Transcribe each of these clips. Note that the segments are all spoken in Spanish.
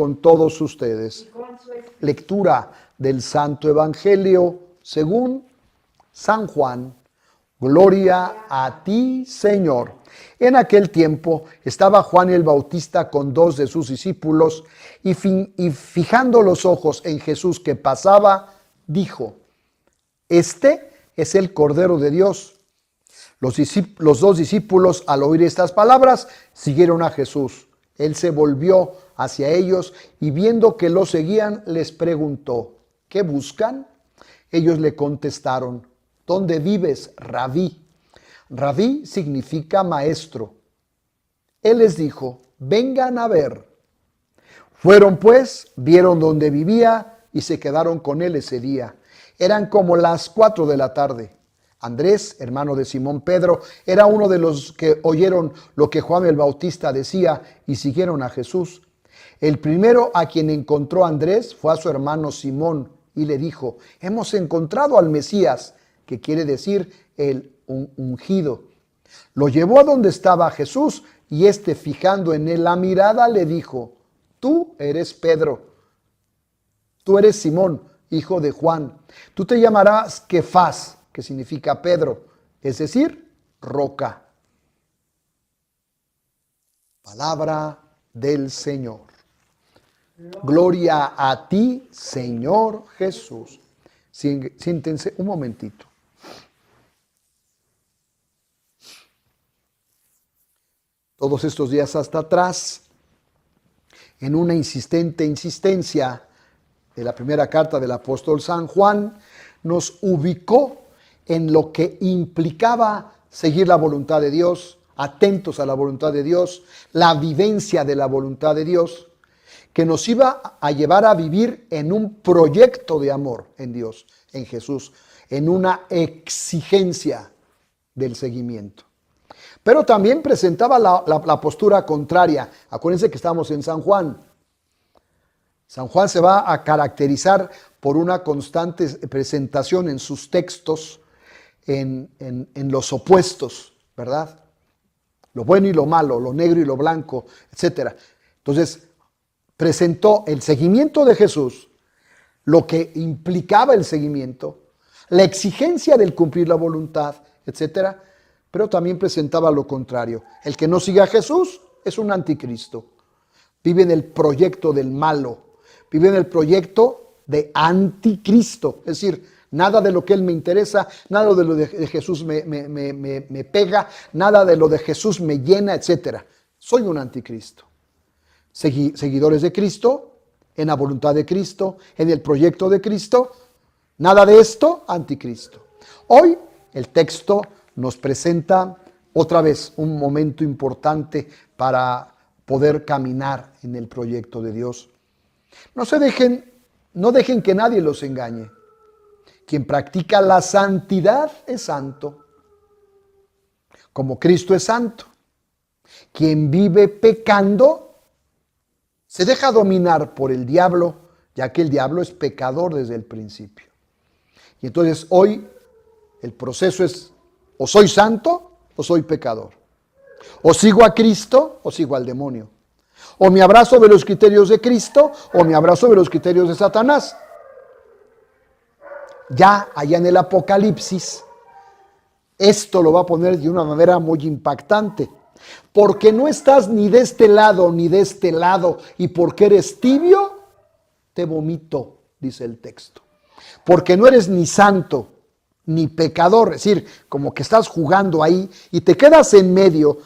con todos ustedes. Lectura del Santo Evangelio según San Juan. Gloria a ti, Señor. En aquel tiempo estaba Juan el Bautista con 2 de sus discípulos y fijando los ojos en Jesús que pasaba, dijo: Este es el Cordero de Dios. Los 2 discípulos, al oír estas palabras, siguieron a Jesús. Él se volvió hacia ellos y viendo que lo seguían, les preguntó: ¿Qué buscan? Ellos le contestaron: ¿Dónde vives, Rabí? Rabí significa maestro. Él les dijo: vengan a ver. Fueron pues, vieron dónde vivía y se quedaron con él ese día. Eran como las 4 de la tarde. Andrés, hermano de Simón Pedro, era uno de los que oyeron lo que Juan el Bautista decía y siguieron a Jesús. El primero a quien encontró Andrés fue a su hermano Simón y le dijo: hemos encontrado al Mesías, que quiere decir el ungido. Lo llevó a donde estaba Jesús y éste, fijando en él la mirada, le dijo: tú eres Pedro, tú eres Simón, hijo de Juan. Tú te llamarás Kefas, que significa Pedro, es decir, roca. Palabra del Señor. Gloria a ti, Señor Jesús. Siéntense un momentito. Todos estos días hasta atrás, en una insistente insistencia de la primera carta del apóstol San Juan, nos ubicó en lo que implicaba seguir la voluntad de Dios, atentos a la voluntad de Dios, la vivencia de la voluntad de Dios, que nos iba a llevar a vivir en un proyecto de amor en Dios, en Jesús, en una exigencia del seguimiento. Pero también presentaba la postura contraria. Acuérdense que estamos en San Juan. San Juan se va a caracterizar por una constante presentación en sus textos en los opuestos, ¿verdad? Lo bueno y lo malo, lo negro y lo blanco, etc. Entonces, presentó el seguimiento de Jesús, lo que implicaba el seguimiento, la exigencia del cumplir la voluntad, etc. Pero también presentaba lo contrario. El que no sigue a Jesús es un anticristo. Vive en el proyecto del malo. Vive en el proyecto de anticristo. Es decir, nada de lo que él me interesa, nada de lo de Jesús me pega, nada de lo de Jesús me llena, etc. Soy un anticristo. Seguidores de Cristo, en la voluntad de Cristo, en el proyecto de Cristo. Nada de esto, anticristo. Hoy el texto nos presenta otra vez un momento importante para poder caminar en el proyecto de Dios. No dejen que nadie los engañe. Quien practica la santidad es santo, como Cristo es santo. Quien vive pecando se deja dominar por el diablo, ya que el diablo es pecador desde el principio. Y entonces hoy el proceso es: o soy santo o soy pecador. O sigo a Cristo o sigo al demonio. O me abrazo de los criterios de Cristo o me abrazo de los criterios de Satanás. Ya allá en el Apocalipsis, esto lo va a poner de una manera muy impactante. Porque no estás ni de este lado ni de este lado, y porque eres tibio, te vomito, dice el texto. Porque no eres ni santo ni pecador, es decir, como que estás jugando ahí y te quedas en medio,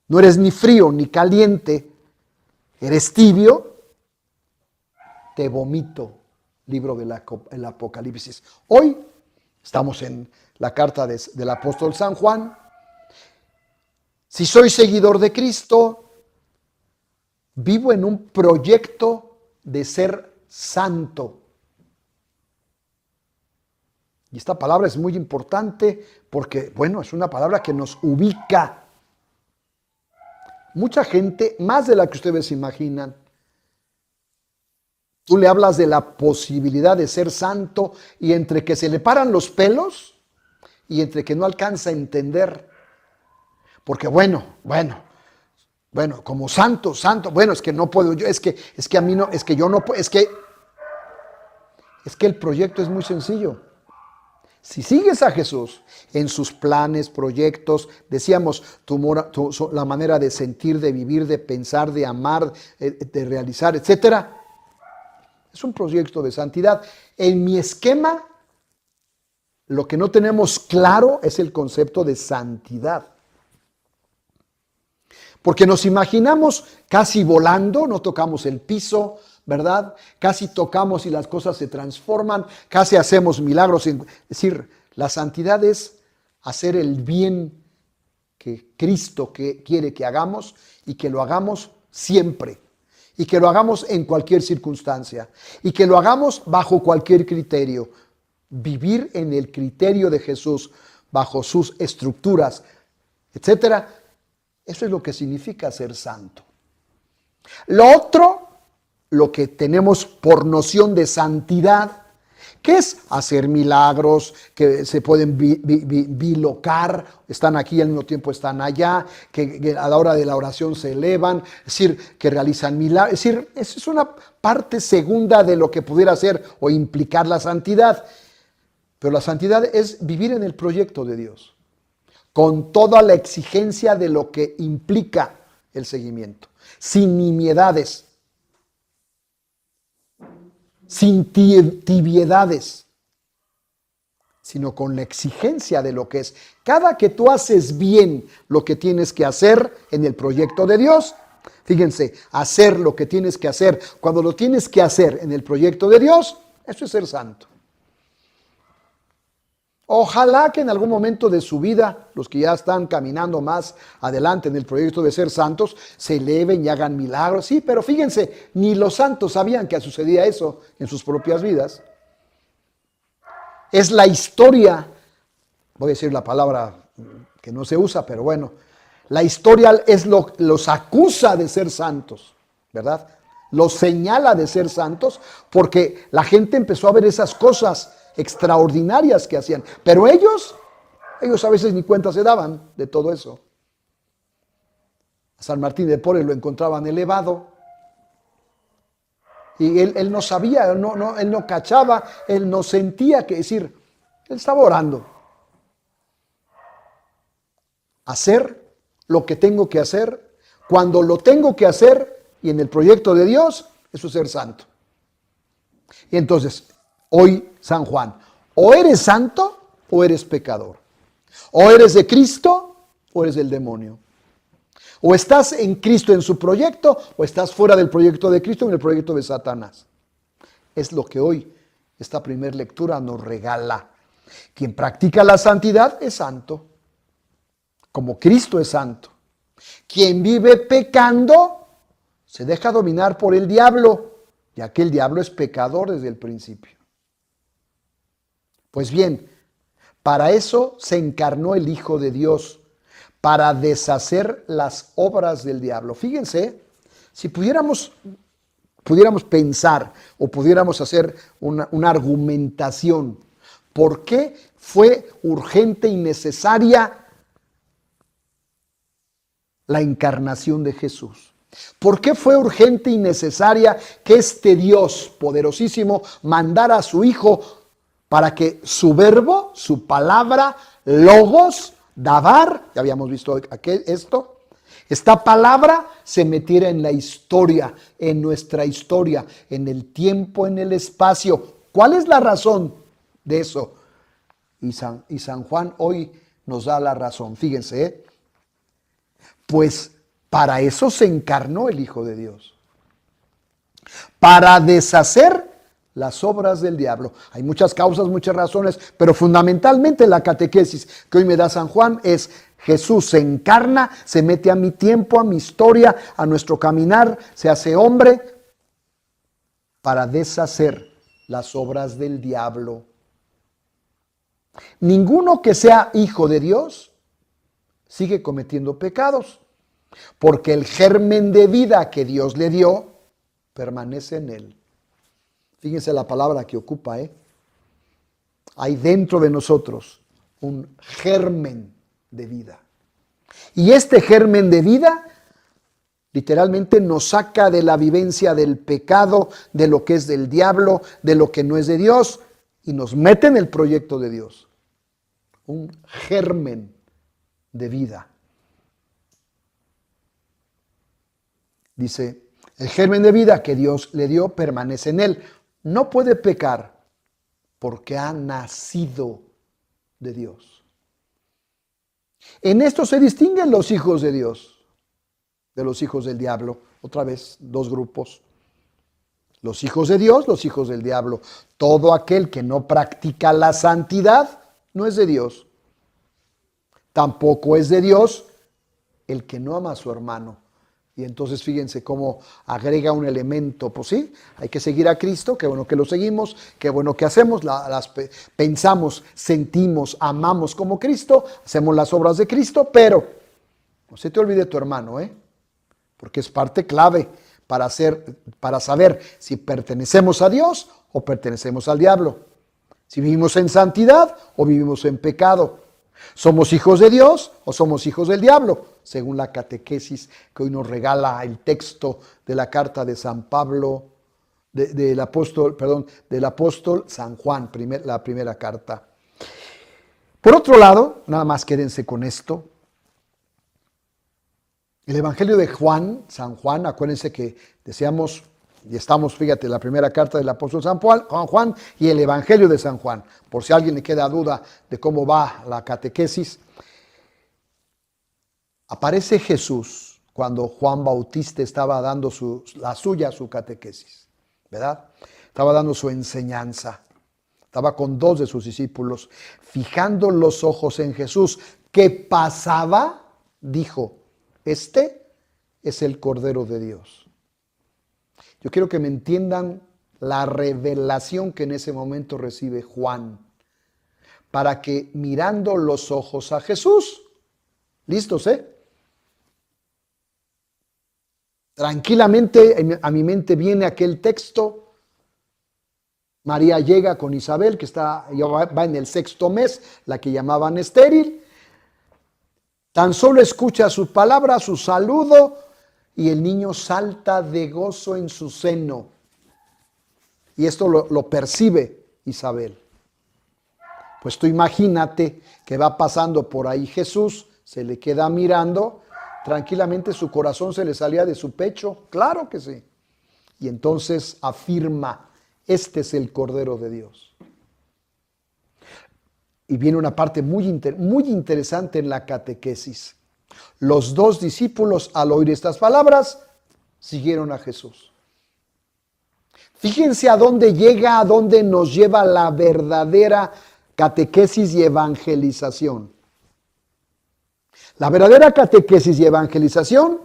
no eres ni frío ni caliente, eres tibio, te vomito. Libro del Apocalipsis. Hoy estamos en la carta del apóstol San Juan. Si soy seguidor de Cristo, vivo en un proyecto de ser santo. Y esta palabra es muy importante porque, bueno, es una palabra que nos ubica. Mucha gente, más de la que ustedes imaginan, tú le hablas de la posibilidad de ser santo y entre que se le paran los pelos y entre que no alcanza a entender. Porque bueno, Bueno, como santo, santo. Bueno, es que no puedo yo, es que a mí no, es que yo no puedo, es que el proyecto es muy sencillo. Si sigues a Jesús en sus planes, proyectos, decíamos, la manera de sentir, de vivir, de pensar, de amar, de realizar, etcétera, es un proyecto de santidad. En mi esquema, lo que no tenemos claro es el concepto de santidad. Porque nos imaginamos casi volando, no tocamos el piso, ¿verdad? Casi tocamos y las cosas se transforman, casi hacemos milagros. Es decir, la santidad es hacer el bien que Cristo quiere que hagamos y que lo hagamos siempre. Y que lo hagamos en cualquier circunstancia. Y que lo hagamos bajo cualquier criterio. Vivir en el criterio de Jesús, bajo sus estructuras, etcétera. Eso es lo que significa ser santo. Lo otro, lo que tenemos por noción de santidad, que es hacer milagros, que se pueden bilocar, están aquí y al mismo tiempo están allá, que a la hora de la oración se elevan, es decir, que realizan milagros. Es decir, esa es una parte segunda de lo que pudiera ser o implicar la santidad. Pero la santidad es vivir en el proyecto de Dios, con toda la exigencia de lo que implica el seguimiento, sin nimiedades, sin tibiedades, sino con la exigencia de lo que es. Cada que tú haces bien lo que tienes que hacer en el proyecto de Dios, fíjense, hacer lo que tienes que hacer, cuando lo tienes que hacer en el proyecto de Dios, eso es ser santo. Ojalá que en algún momento de su vida, los que ya están caminando más adelante en el proyecto de ser santos, se eleven y hagan milagros. Sí, pero fíjense, ni los santos sabían que sucedía eso en sus propias vidas. Es la historia, voy a decir la palabra que no se usa, pero bueno, la historia los acusa de ser santos, ¿verdad? Los señala de ser santos porque la gente empezó a ver esas cosas extraordinarias que hacían, pero ellos a veces ni cuenta se daban de todo eso. A San Martín de Porres lo encontraban elevado y él no sabía, él no cachaba, él no sentía, que decir, él estaba orando. Hacer lo que tengo que hacer, cuando lo tengo que hacer y en el proyecto de Dios, eso es ser santo. Y entonces, hoy San Juan, o eres santo o eres pecador. O eres de Cristo o eres del demonio. O estás en Cristo en su proyecto o estás fuera del proyecto de Cristo en el proyecto de Satanás. Es lo que hoy esta primera lectura nos regala. Quien practica la santidad es santo, como Cristo es santo. Quien vive pecando se deja dominar por el diablo, ya que el diablo es pecador desde el principio. Pues bien, para eso se encarnó el Hijo de Dios, para deshacer las obras del diablo. Fíjense, si pudiéramos pensar o pudiéramos hacer una argumentación, ¿por qué fue urgente y necesaria la encarnación de Jesús? ¿Por qué fue urgente y necesaria que este Dios poderosísimo mandara a su Hijo para que su verbo, su palabra, logos, dabar, ya habíamos visto esto, esta palabra se metiera en la historia, en nuestra historia, en el tiempo, en el espacio? ¿Cuál es la razón de eso? Y San Juan hoy nos da la razón. Fíjense, pues para eso se encarnó el Hijo de Dios, para deshacer las obras del diablo. Hay muchas causas, muchas razones, pero fundamentalmente la catequesis que hoy me da San Juan es: Jesús se encarna, se mete a mi tiempo, a mi historia, a nuestro caminar, se hace hombre para deshacer las obras del diablo. Ninguno que sea hijo de Dios sigue cometiendo pecados, porque el germen de vida que Dios le dio permanece en él. Fíjense la palabra que ocupa, Hay dentro de nosotros un germen de vida. Y este germen de vida Literalmente nos saca de la vivencia del pecado, de lo que es del diablo, de lo que no es de Dios, y nos mete en el proyecto de Dios. Un germen de vida. Dice, el germen de vida que Dios le dio permanece en él. No puede pecar porque ha nacido de Dios. En esto se distinguen los hijos de Dios de los hijos del diablo. Otra vez, dos grupos. Los hijos de Dios, los hijos del diablo. Todo aquel que no practica la santidad no es de Dios. Tampoco es de Dios el que no ama a su hermano. Y entonces fíjense cómo agrega un elemento. Pues sí, hay que seguir a Cristo, qué bueno que lo seguimos, qué bueno que hacemos, pensamos, sentimos, amamos como Cristo, hacemos las obras de Cristo, pero no se te olvide tu hermano, porque es parte clave para saber si pertenecemos a Dios o pertenecemos al diablo. Si vivimos en santidad o vivimos en pecado. ¿Somos hijos de Dios o somos hijos del diablo? Según la catequesis que hoy nos regala el texto de la carta de San Pablo, del apóstol San Juan, la primera carta. Por otro lado, nada más quédense con esto. El Evangelio de Juan, San Juan, acuérdense que decíamos, y estamos, fíjate, la primera carta del apóstol San Juan y el Evangelio de San Juan, por si a alguien le queda duda de cómo va la catequesis. Aparece Jesús cuando Juan Bautista estaba dando su catequesis, ¿verdad? Estaba dando su enseñanza. Estaba con dos de sus discípulos, fijando los ojos en Jesús, que pasaba, dijo, este es el Cordero de Dios. Yo quiero que me entiendan la revelación que en ese momento recibe Juan, para que mirando los ojos a Jesús, listos, tranquilamente a mi mente viene aquel texto. María llega con Isabel, que va en el 6º mes, la que llamaban estéril. Tan solo escucha su palabra, su saludo, y el niño salta de gozo en su seno. Y esto lo percibe Isabel. Pues tú imagínate que va pasando por ahí Jesús, se le queda mirando, tranquilamente su corazón se le salía de su pecho, claro que sí. Y entonces afirma, este es el Cordero de Dios. Y viene una parte muy interesante en la catequesis. Los dos discípulos, al oír estas palabras, siguieron a Jesús. Fíjense a dónde llega, a dónde nos lleva la verdadera catequesis y evangelización. La verdadera catequesis y evangelización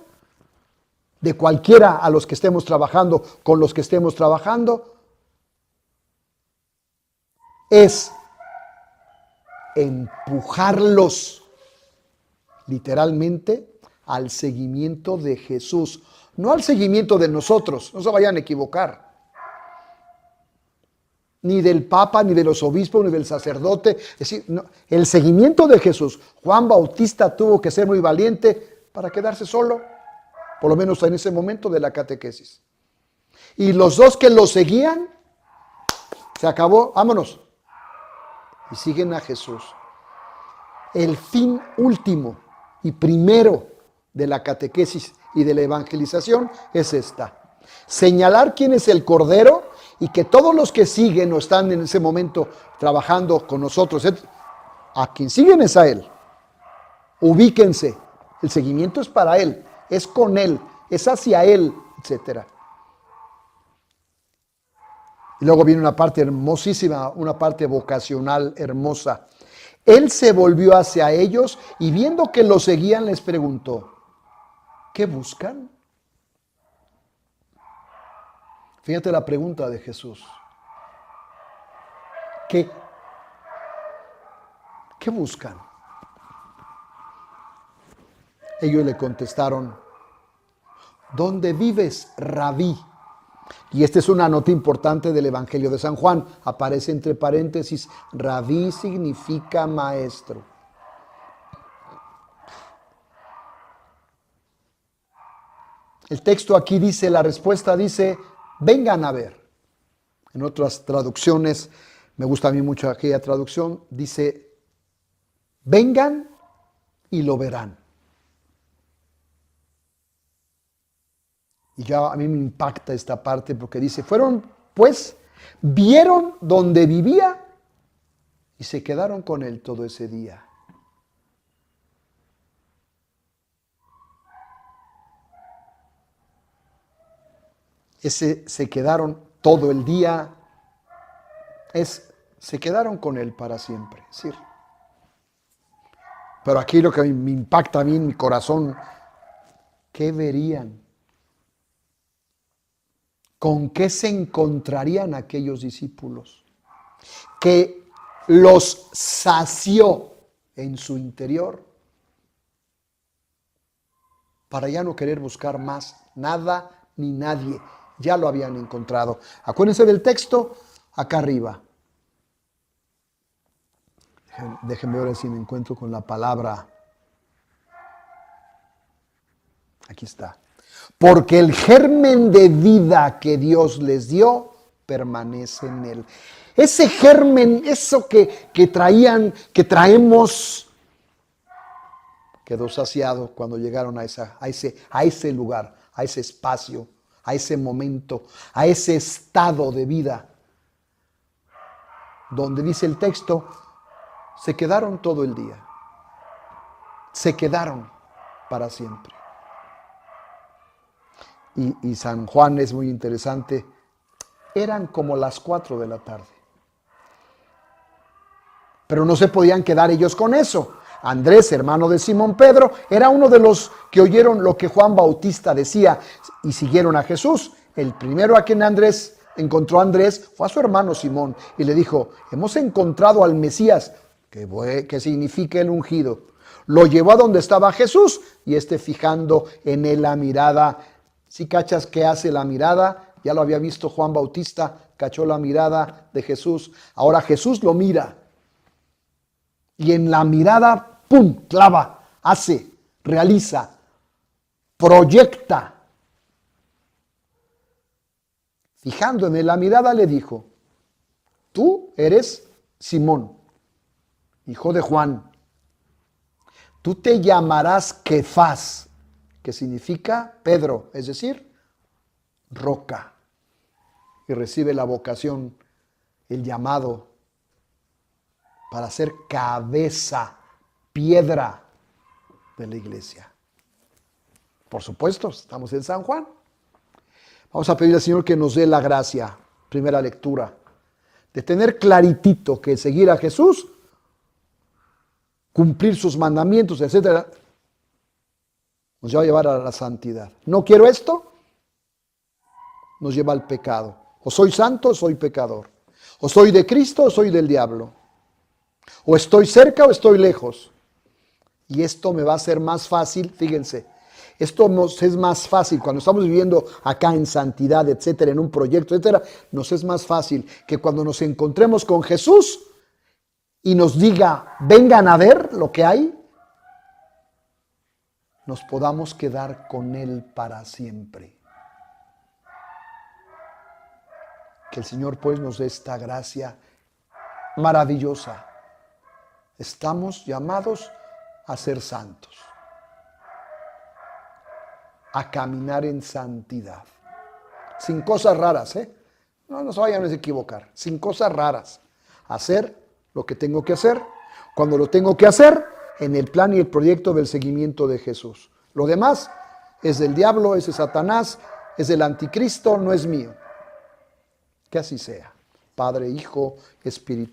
de cualquiera a los que estemos trabajando, con los que estemos trabajando, es empujarlos literalmente al seguimiento de Jesús, no al seguimiento de nosotros, no se vayan a equivocar, ni del Papa, ni de los obispos, ni del sacerdote, es decir, no, el seguimiento de Jesús. Juan Bautista tuvo que ser muy valiente para quedarse solo, por lo menos en ese momento de la catequesis. Y los dos que lo seguían, se acabó, vámonos. Y siguen a Jesús. El fin último y primero de la catequesis y de la evangelización es esta: señalar quién es el Cordero, y que todos los que siguen o están en ese momento trabajando con nosotros, a quien siguen es a Él. Ubíquense, el seguimiento es para Él, es con Él, es hacia Él, etc. Y luego viene una parte hermosísima, una parte vocacional hermosa. Él se volvió hacia ellos y viendo que lo seguían les preguntó, ¿qué buscan? Fíjate la pregunta de Jesús. ¿Qué buscan? Ellos le contestaron, ¿dónde vives, Rabí? Y esta es una nota importante del Evangelio de San Juan. Aparece entre paréntesis, Rabí significa maestro. El texto aquí dice, la respuesta dice, vengan a ver. En otras traducciones, me gusta a mí mucho aquella traducción, dice, vengan y lo verán. Y ya a mí me impacta esta parte porque dice, fueron pues, vieron donde vivía y se quedaron con él todo ese día. Se quedaron todo el día, se quedaron con él para siempre. ¿Sí? Pero aquí lo que me impacta a mí en mi corazón, ¿qué verían? ¿Con qué se encontrarían aquellos discípulos? Que los sació en su interior para ya no querer buscar más nada ni nadie. Ya lo habían encontrado. Acuérdense del texto acá arriba. Déjenme ver si me encuentro con la palabra. Aquí está. Porque el germen de vida que Dios les dio permanece en él. Ese germen, eso que traemos, quedó saciado cuando llegaron a ese lugar, a ese espacio, a ese momento, a ese estado de vida, donde dice el texto, se quedaron todo el día, se quedaron para siempre. Y San Juan es muy interesante, eran como las 4 de la tarde, pero no se podían quedar ellos con eso. Andrés, hermano de Simón Pedro, era uno de los que oyeron lo que Juan Bautista decía y siguieron a Jesús. El primero a quien encontró Andrés fue a su hermano Simón y le dijo, hemos encontrado al Mesías, que significa el ungido. Lo llevó a donde estaba Jesús y fijando en él la mirada. Si cachas qué hace la mirada, ya lo había visto Juan Bautista, cachó la mirada de Jesús. Ahora Jesús lo mira y en la mirada ¡pum!, clava, hace, realiza, proyecta. Fijando en él la mirada le dijo, tú eres Simón, hijo de Juan. Tú te llamarás Kefas, que significa Pedro, es decir, roca. Y recibe la vocación, el llamado para ser cabeza, piedra de la iglesia. Por supuesto, estamos en San Juan. Vamos a pedir al Señor que nos dé la gracia, primera lectura, de tener claritito que seguir a Jesús, cumplir sus mandamientos, etcétera, nos va a llevar a la santidad. No quiero esto, nos lleva al pecado. O soy santo o soy pecador. O soy de Cristo o soy del diablo. O estoy cerca o estoy lejos. Y esto me va a ser más fácil, fíjense, esto nos es más fácil cuando estamos viviendo acá en santidad, etcétera, en un proyecto, etcétera, nos es más fácil que cuando nos encontremos con Jesús y nos diga, vengan a ver lo que hay, nos podamos quedar con Él para siempre. Que el Señor pues nos dé esta gracia maravillosa. Estamos llamados a ser santos, a caminar en santidad, sin cosas raras, no nos vayan a equivocar, sin cosas raras, hacer lo que tengo que hacer, cuando lo tengo que hacer, en el plan y el proyecto del seguimiento de Jesús. Lo demás es del diablo, es de Satanás, es del anticristo, no es mío. Que así sea. Padre, Hijo, Espíritu